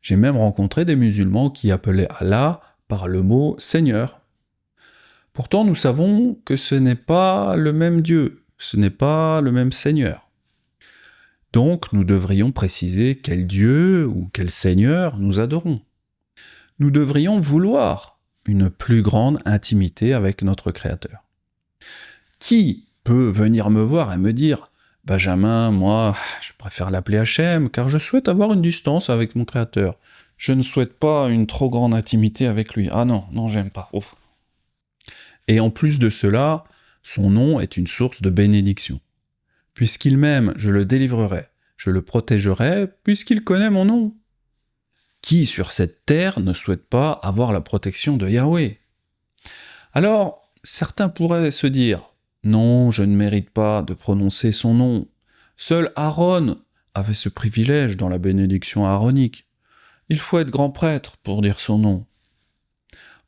J'ai même rencontré des musulmans qui appelaient Allah par le mot Seigneur. Pourtant nous savons que ce n'est pas le même Dieu, ce n'est pas le même Seigneur. Donc nous devrions préciser quel Dieu ou quel Seigneur nous adorons. Nous devrions vouloir une plus grande intimité avec notre Créateur. Qui peut venir me voir et me dire « Benjamin, moi, je préfère l'appeler Hachem car je souhaite avoir une distance avec mon Créateur. Je ne souhaite pas une trop grande intimité avec lui. Ah non, j'aime pas. Ouf. » Et en plus de cela, son nom est une source de bénédiction. Puisqu'il m'aime, je le délivrerai, je le protégerai, puisqu'il connaît mon nom. Qui sur cette terre ne souhaite pas avoir la protection de Yahweh? Alors, certains pourraient se dire « Non, je ne mérite pas de prononcer son nom. Seul Aaron avait ce privilège dans la bénédiction aaronique. Il faut être grand prêtre pour dire son nom.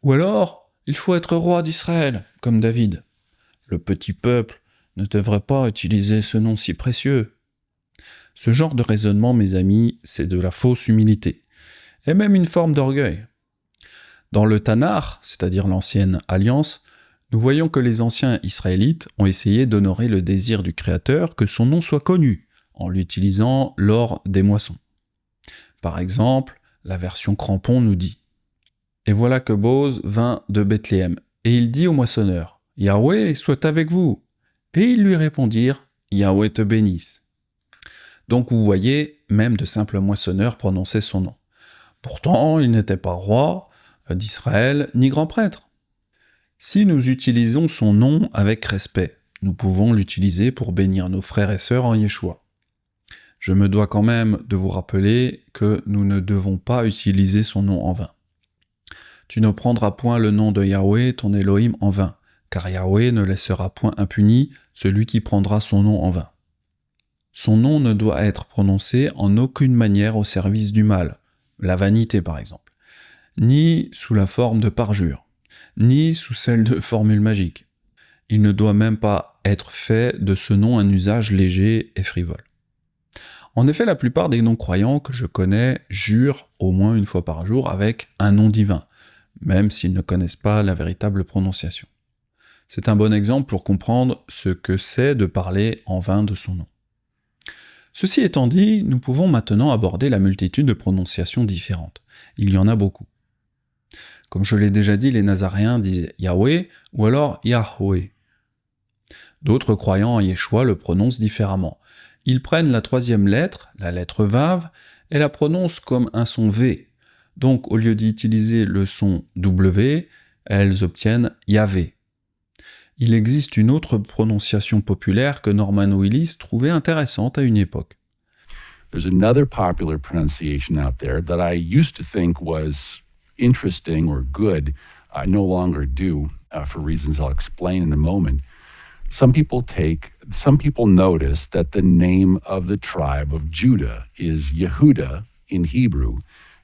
Ou alors, il faut être roi d'Israël, comme David. Le petit peuple ne devrait pas utiliser ce nom si précieux. » Ce genre de raisonnement, mes amis, c'est de la fausse humilité, et même une forme d'orgueil. Dans le Tanakh, c'est-à-dire l'ancienne Alliance, nous voyons que les anciens Israélites ont essayé d'honorer le désir du Créateur que son nom soit connu, en l'utilisant lors des moissons. Par exemple, la version crampon nous dit « Et voilà que Boz vint de Bethléem, et il dit au moissonneur, « Yahweh soit avec vous. » Et ils lui répondirent, « Yahweh te bénisse. » Donc vous voyez, même de simples moissonneurs prononçaient son nom. Pourtant, il n'était pas roi d'Israël, ni grand prêtre. Si nous utilisons son nom avec respect, nous pouvons l'utiliser pour bénir nos frères et sœurs en Yeshua. Je me dois quand même de vous rappeler que nous ne devons pas utiliser son nom en vain. Tu ne prendras point le nom de Yahweh, ton Elohim, en vain, car Yahweh ne laissera point impuni celui qui prendra son nom en vain. Son nom ne doit être prononcé en aucune manière au service du mal, la vanité par exemple, ni sous la forme de parjure, ni sous celle de formules magiques. Il ne doit même pas être fait de ce nom un usage léger et frivole. En effet, la plupart des non-croyants que je connais jurent au moins une fois par jour avec un nom divin, même s'ils ne connaissent pas la véritable prononciation. C'est un bon exemple pour comprendre ce que c'est de parler en vain de son nom. Ceci étant dit, nous pouvons maintenant aborder la multitude de prononciations différentes. Il y en a beaucoup. Comme je l'ai déjà dit, les Nazaréens disent Yahweh ou alors Yahweh. D'autres croyants en Yeshua le prononcent différemment. Ils prennent la troisième lettre, la lettre Vav, et la prononcent comme un son V. Donc au lieu d'utiliser le son W, elles obtiennent Yahvé. Il existe une autre prononciation populaire que Norman Willis trouvait intéressante à une époque. There's another popular pronunciation out there that I used to think was interesting or good. I no longer do, for reasons I'll explain in a moment. Some people notice that the name of the tribe of Judah is Yehuda in Hebrew.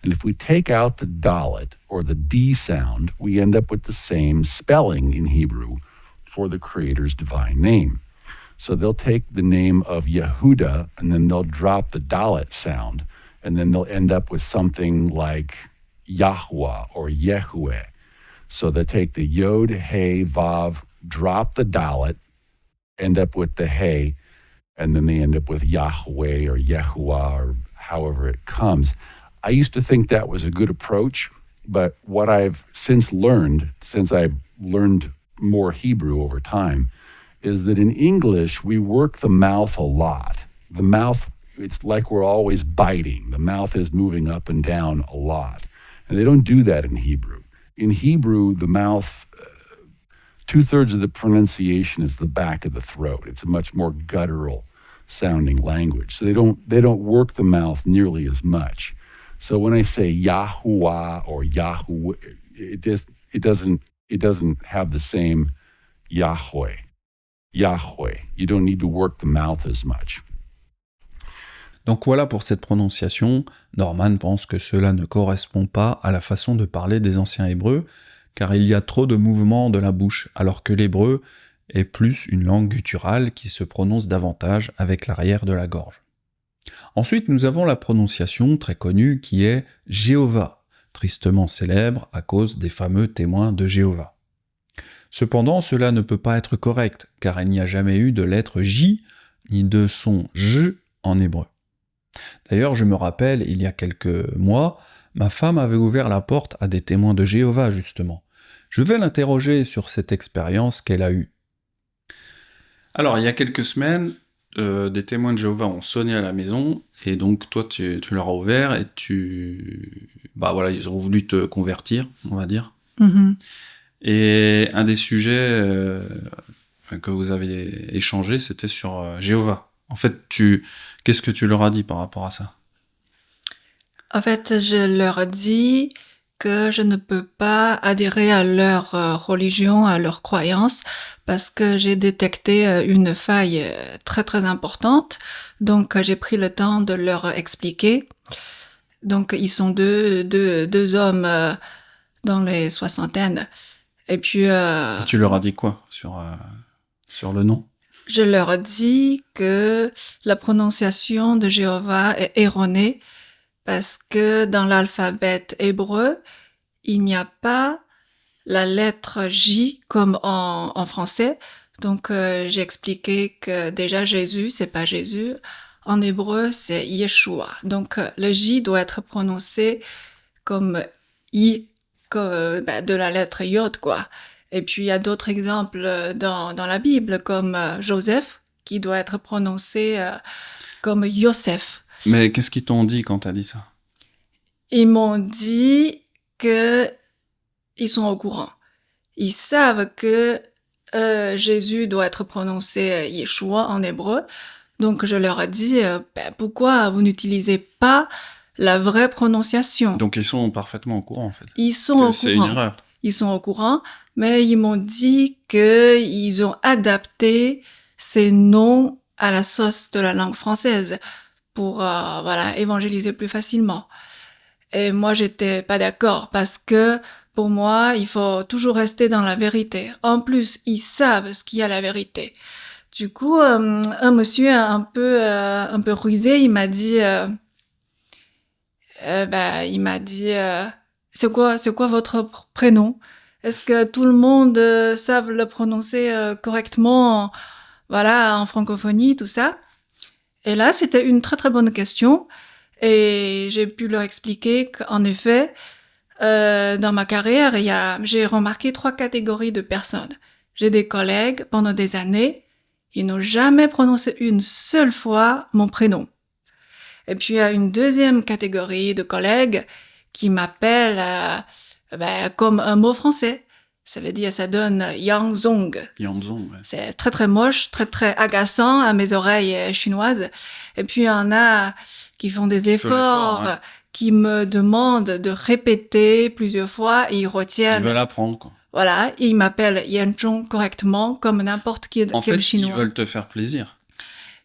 And if we take out the dalet, or the D sound, we end up with the same spelling in Hebrew for the Creator's divine name. So they'll take the name of Yehuda, and then they'll drop the dalet sound, and then they'll end up with something like Yahweh or Yehweh. So they take the Yod, Hey, Vav, drop the dalet, end up with the Hey, and then they end up with Yahweh or Yehuah or however it comes. I used to think that was a good approach, but what I've since I've learned more Hebrew over time, is that in English, we work the mouth a lot. The mouth, it's like we're always biting. The mouth is moving up and down a lot. And they don't do that in Hebrew. In Hebrew, the mouth, 2/3 of the pronunciation is the back of the throat. It's a much more guttural sounding language. So they don't work the mouth nearly as much. So when I say Yahuwah or Yahweh, it doesn't have the same Yahweh. Yahweh. You don't need to work the mouth as much. Donc voilà pour cette prononciation. Norman pense que cela ne correspond pas à la façon de parler des anciens hébreux, car il y a trop de mouvements de la bouche, alors que l'hébreu est plus une langue gutturale qui se prononce davantage avec l'arrière de la gorge. Ensuite, nous avons la prononciation très connue qui est Jéhovah, tristement célèbre à cause des fameux témoins de Jéhovah. Cependant, cela ne peut pas être correct, car il n'y a jamais eu de lettre J ni de son J en hébreu. D'ailleurs, je me rappelle, il y a quelques mois, ma femme avait ouvert la porte à des témoins de Jéhovah, justement. Je vais l'interroger sur cette expérience qu'elle a eue. Alors, il y a quelques semaines, des témoins de Jéhovah ont sonné à la maison, et donc toi, tu leur as ouvert, et bah voilà, ils ont voulu te convertir, on va dire. Mhm. Et un des sujets que vous avez échangé, c'était sur Jéhovah. En fait, qu'est-ce que tu leur as dit par rapport à ça? En fait, je leur dis que je ne peux pas adhérer à leur religion, à leur croyance, parce que j'ai détecté une faille très très importante. Donc, j'ai pris le temps de leur expliquer. Donc, ils sont deux hommes dans les soixantaines. Et puis, Et tu leur as dit quoi sur le nom? je leur dis que la prononciation de Jéhovah est erronée parce que dans l'alphabet hébreu, il n'y a pas la lettre J comme en français. Donc, j'ai expliqué que déjà Jésus, c'est pas Jésus. En hébreu, c'est Yeshua. Donc, le J doit être prononcé comme I, de la lettre Yod, quoi. Et puis, il y a d'autres exemples dans la Bible, comme Joseph, qui doit être prononcé comme Yosef. Mais qu'est-ce qu'ils t'ont dit quand t'as dit ça? Ils m'ont dit que ils sont au courant. Ils savent que Jésus doit être prononcé Yeshua en hébreu. Donc, je leur ai dit, pourquoi vous n'utilisez pas la vraie prononciation? Donc, ils sont parfaitement au courant, en fait. Ils sont au courant. C'est une erreur. Ils sont au courant, mais ils m'ont dit qu'ils ont adapté ces noms à la sauce de la langue française pour évangéliser plus facilement. Et moi, j'étais pas d'accord parce que pour moi, il faut toujours rester dans la vérité. En plus, ils savent ce qu'il y a la vérité. Du coup, un monsieur un peu rusé, il m'a dit, c'est quoi votre prénom? Est-ce que tout le monde savent le prononcer correctement, en francophonie, tout ça? Et là, c'était une très très bonne question. Et j'ai pu leur expliquer qu'en effet, dans ma carrière, j'ai remarqué 3 catégories de personnes. J'ai des collègues, pendant des années, ils n'ont jamais prononcé une seule fois mon prénom. Et puis, il y a une deuxième catégorie de collègues qui m'appellent comme un mot français. Ça veut dire, ça donne Yang Zong. Yang Zong, ouais. C'est très très moche, très très agaçant à mes oreilles chinoises. Et puis, il y en a qui font des efforts, ouais. qui me demandent de répéter plusieurs fois et ils retiennent. Ils veulent apprendre, quoi. Voilà, et ils m'appellent Yanzhong correctement, comme n'importe quel chinois. Ils veulent te faire plaisir.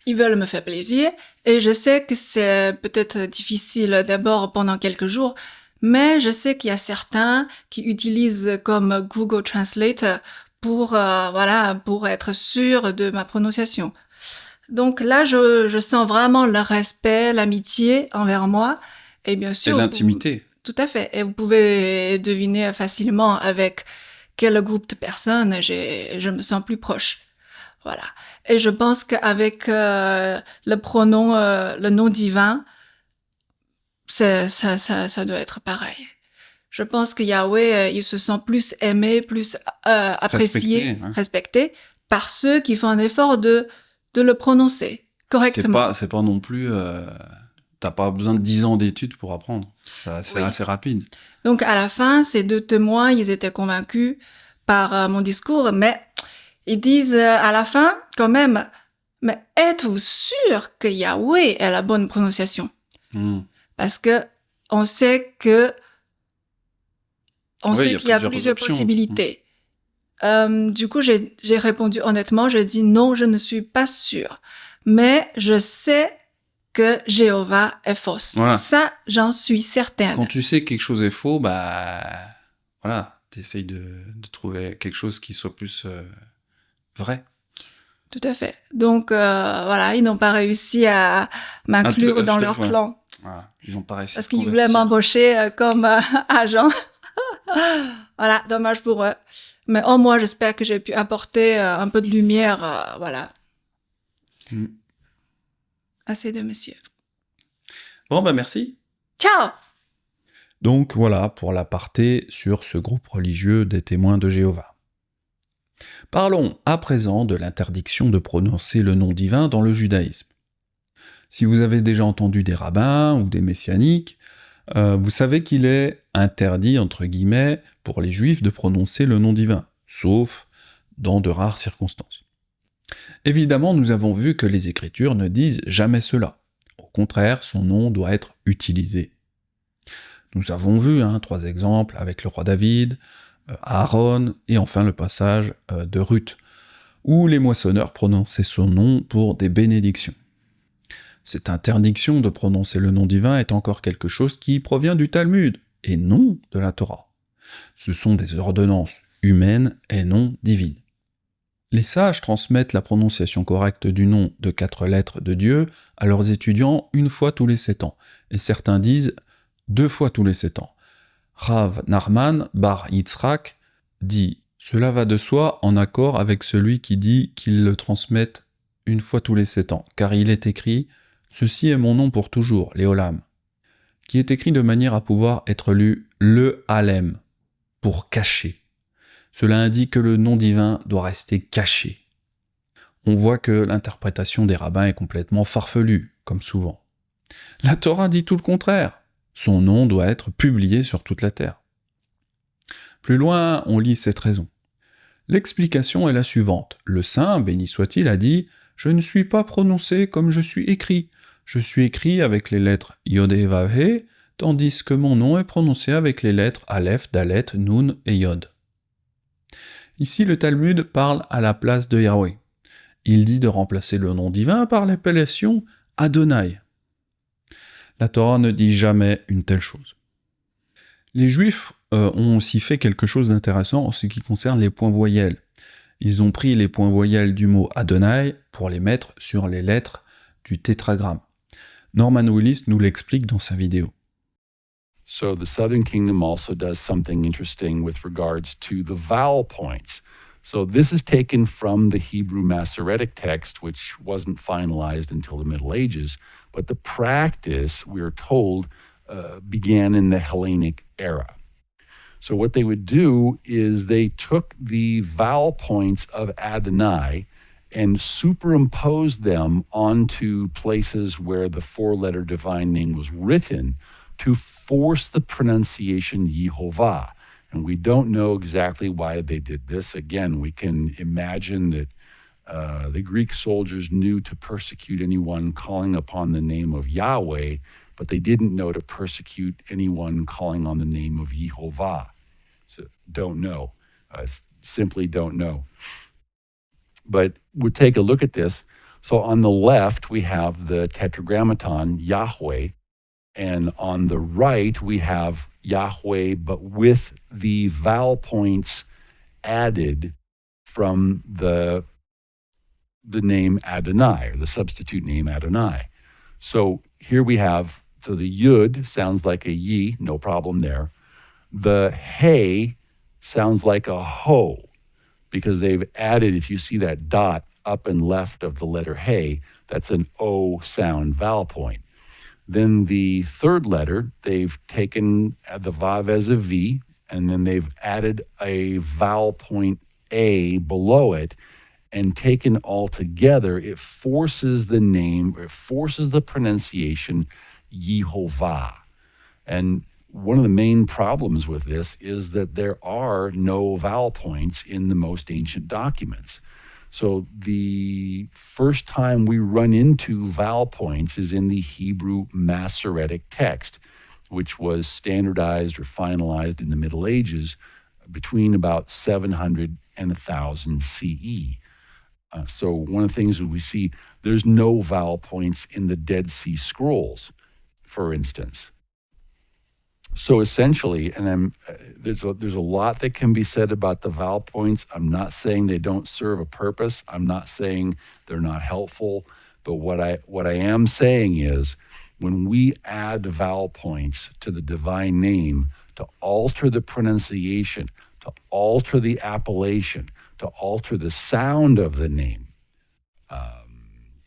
Ils veulent me faire plaisir, et je sais que c'est peut-être difficile d'abord pendant quelques jours, mais je sais qu'il y a certains qui utilisent comme Google Translate pour être sûr de ma prononciation. Donc là, je sens vraiment le respect, l'amitié envers moi, et bien sûr... Et l'intimité. Tout à fait, et vous pouvez deviner facilement avec quel groupe de personnes je me sens plus proche. Voilà. Et je pense qu'avec le pronom, le nom divin, ça doit être pareil. Je pense que Yahweh, il se sent plus aimé, plus apprécié, respecté par ceux qui font un effort de le prononcer correctement. C'est pas non plus... T'as pas besoin de 10 ans d'études pour apprendre. C'est assez rapide. Donc, à la fin, ces 2 témoins, ils étaient convaincus par mon discours, mais ils disent à la fin, quand même, mais êtes-vous sûr que Yahweh est la bonne prononciation? Parce que on sait qu'il y a plusieurs possibilités. Du coup, j'ai répondu honnêtement, j'ai dit non, je ne suis pas sûre. Mais je sais que Jéhovah est fausse. Voilà. Ça, j'en suis certaine. Quand tu sais que quelque chose est faux, t'essayes de trouver quelque chose qui soit plus vrai. Tout à fait. Donc, ils n'ont pas réussi à m'inclure dans leur clan. Voilà. Ils n'ont pas réussi. Parce qu'ils voulaient m'embaucher comme agent. Voilà, dommage pour eux. Mais au moins, j'espère que j'ai pu apporter un peu de lumière, Assez de messieurs. Bon, bah merci. Ciao! Donc voilà pour l'aparté sur ce groupe religieux des témoins de Jéhovah. Parlons à présent de l'interdiction de prononcer le nom divin dans le judaïsme. Si vous avez déjà entendu des rabbins ou des messianiques, vous savez qu'il est interdit, entre guillemets, pour les juifs de prononcer le nom divin, sauf dans de rares circonstances. Évidemment, nous avons vu que les Écritures ne disent jamais cela. Au contraire, son nom doit être utilisé. Nous avons vu 3 exemples avec le roi David, Aaron, et enfin le passage de Ruth, où les moissonneurs prononçaient son nom pour des bénédictions. Cette interdiction de prononcer le nom divin est encore quelque chose qui provient du Talmud, et non de la Torah. Ce sont des ordonnances humaines et non divines. Les sages transmettent la prononciation correcte du nom de 4 lettres de Dieu à leurs étudiants 1 fois tous les 7 ans, et certains disent 2 fois tous les 7 ans. Rav Nachman bar Yitzhak dit « Cela va de soi en accord avec celui qui dit qu'ils le transmettent 1 fois tous les 7 ans, car il est écrit « Ceci est mon nom pour toujours, Léolam », qui est écrit de manière à pouvoir être lu « le Halem », pour cacher. Cela indique que le nom divin doit rester caché. On voit que l'interprétation des rabbins est complètement farfelue, comme souvent. La Torah dit tout le contraire. Son nom doit être publié sur toute la terre. Plus loin, on lit cette raison. L'explication est la suivante. Le saint, béni soit-il, a dit « Je ne suis pas prononcé comme je suis écrit. Je suis écrit avec les lettres Yod et Vav He, tandis que mon nom est prononcé avec les lettres Aleph, Dalet, Nun et Yod. » Ici, le Talmud parle à la place de Yahweh. Il dit de remplacer le nom divin par l'appellation Adonai. La Torah ne dit jamais une telle chose. Les Juifs ont aussi fait quelque chose d'intéressant en ce qui concerne les points voyelles. Ils ont pris les points voyelles du mot Adonai pour les mettre sur les lettres du tétragramme. Norman Willis nous l'explique dans sa vidéo. So the Southern Kingdom also does something interesting with regards to the vowel points. So this is taken from the Hebrew Masoretic text, which wasn't finalized until the Middle Ages, but the practice, we're told, began in the Hellenic era. So what they would do is they took the vowel points of Adonai and superimposed them onto places where the 4-letter divine name was written to force the pronunciation Yehovah. And we don't know exactly why they did this. Again, we can imagine that the Greek soldiers knew to persecute anyone calling upon the name of Yahweh, but they didn't know to persecute anyone calling on the name of Yehovah. So don't know. Simply don't know. But we'll take a look at this. So on the left, we have the Tetragrammaton, Yahweh, and on the right, we have Yahweh, but with the vowel points added from the name Adonai, or the substitute name Adonai. So here we have, so the Yud sounds like a Yi, no problem there. The He sounds like a Ho, because they've added, if you see that dot up and left of the letter He, that's an O sound vowel point. Then the third letter, they've taken the Vav as a V, and then they've added a vowel point A below it, and taken all together, it forces the name, it forces the pronunciation Yehovah. And one of the main problems with this is that there are no vowel points in the most ancient documents. So the first time we run into vowel points is in the Hebrew Masoretic text, which was standardized or finalized in the Middle Ages between about 700 and 1000 CE. So one of the things that we see, there's no vowel points in the Dead Sea Scrolls, for instance. So essentially, and there's a lot that can be said about the vowel points. I'm not saying they don't serve a purpose. I'm not saying they're not helpful. But what I am saying is, when we add vowel points to the divine name to alter the pronunciation, to alter the appellation, to alter the sound of the name,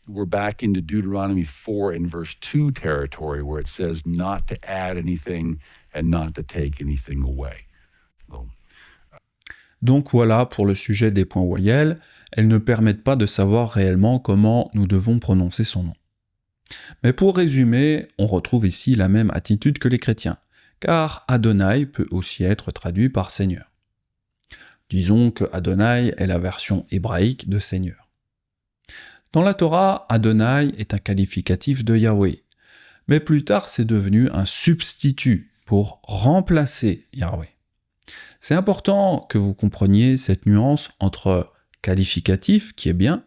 we're back into Deuteronomy 4 in verse 2 territory where it says not to add anything and not to take anything away. Donc voilà pour le sujet des points voyelles, elles ne permettent pas de savoir réellement comment nous devons prononcer son nom. Mais pour résumer, on retrouve ici la même attitude que les chrétiens, car Adonai peut aussi être traduit par Seigneur. Disons que Adonai est la version hébraïque de Seigneur. Dans la Torah, Adonai est un qualificatif de Yahweh, mais plus tard c'est devenu un substitut pour remplacer Yahweh. C'est important que vous compreniez cette nuance entre qualificatif, qui est bien,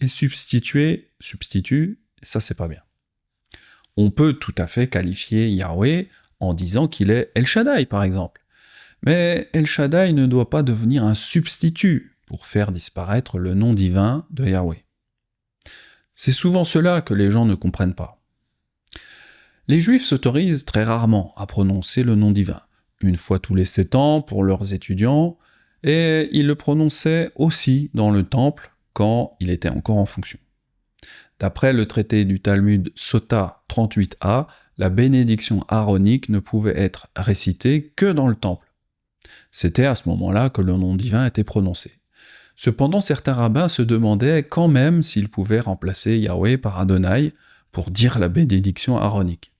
et substitut, ça c'est pas bien. On peut tout à fait qualifier Yahweh en disant qu'il est El Shaddai par exemple, mais El Shaddai ne doit pas devenir un substitut pour faire disparaître le nom divin de Yahweh. C'est souvent cela que les gens ne comprennent pas. Les Juifs s'autorisent très rarement à prononcer le nom divin, une fois tous les 7 ans pour leurs étudiants, et ils le prononçaient aussi dans le temple quand il était encore en fonction. D'après le traité du Talmud Sota 38a, la bénédiction aaronique ne pouvait être récitée que dans le temple. C'était à ce moment-là que le nom divin était prononcé. Cependant, certains rabbins se demandaient quand même s'ils pouvaient remplacer Yahweh par Adonai pour dire la bénédiction aaronique.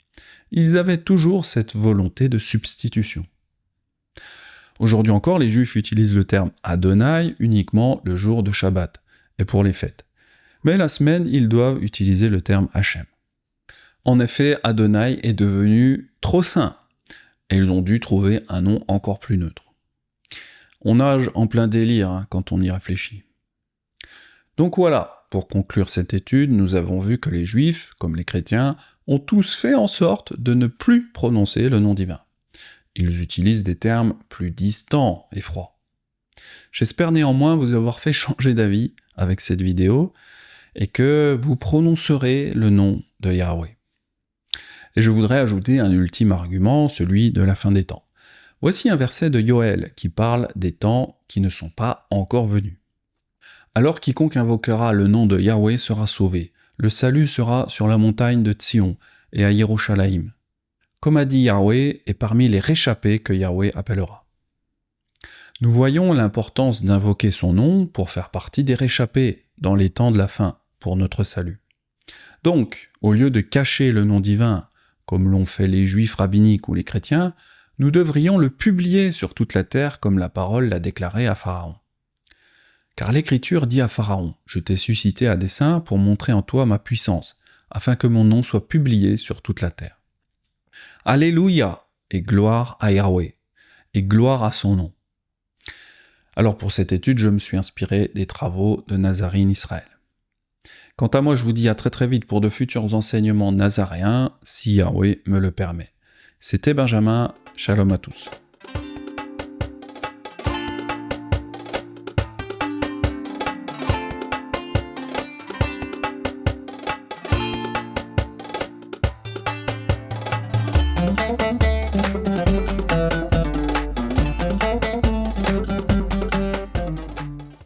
Ils avaient toujours cette volonté de substitution. Aujourd'hui encore, les Juifs utilisent le terme Adonai uniquement le jour de Shabbat et pour les fêtes. Mais la semaine, ils doivent utiliser le terme Hachem. En effet, Adonai est devenu trop saint et ils ont dû trouver un nom encore plus neutre. On nage en plein délire quand on y réfléchit. Donc voilà, pour conclure cette étude, nous avons vu que les Juifs, comme les chrétiens, ont tous fait en sorte de ne plus prononcer le nom divin. Ils utilisent des termes plus distants et froids. J'espère néanmoins vous avoir fait changer d'avis avec cette vidéo et que vous prononcerez le nom de Yahweh. Et je voudrais ajouter un ultime argument, celui de la fin des temps. Voici un verset de Yoël qui parle des temps qui ne sont pas encore venus. Alors quiconque invoquera le nom de Yahweh sera sauvé. Le salut sera sur la montagne de Sion et à Yerushalayim. Comme a dit Yahweh, et parmi les réchappés que Yahweh appellera. Nous voyons l'importance d'invoquer son nom pour faire partie des réchappés dans les temps de la fin, pour notre salut. Donc, au lieu de cacher le nom divin, comme l'ont fait les Juifs rabbiniques ou les chrétiens, nous devrions le publier sur toute la terre comme la parole l'a déclaré à Pharaon. Car l'Écriture dit à Pharaon, « Je t'ai suscité à dessein pour montrer en toi ma puissance, afin que mon nom soit publié sur toute la terre. » Alléluia et gloire à Yahweh, et gloire à son nom. Alors pour cette étude, je me suis inspiré des travaux de Nazarene Israël. Quant à moi, je vous dis à très très vite pour de futurs enseignements nazaréens, si Yahweh me le permet. C'était Benjamin, shalom à tous. Thank you.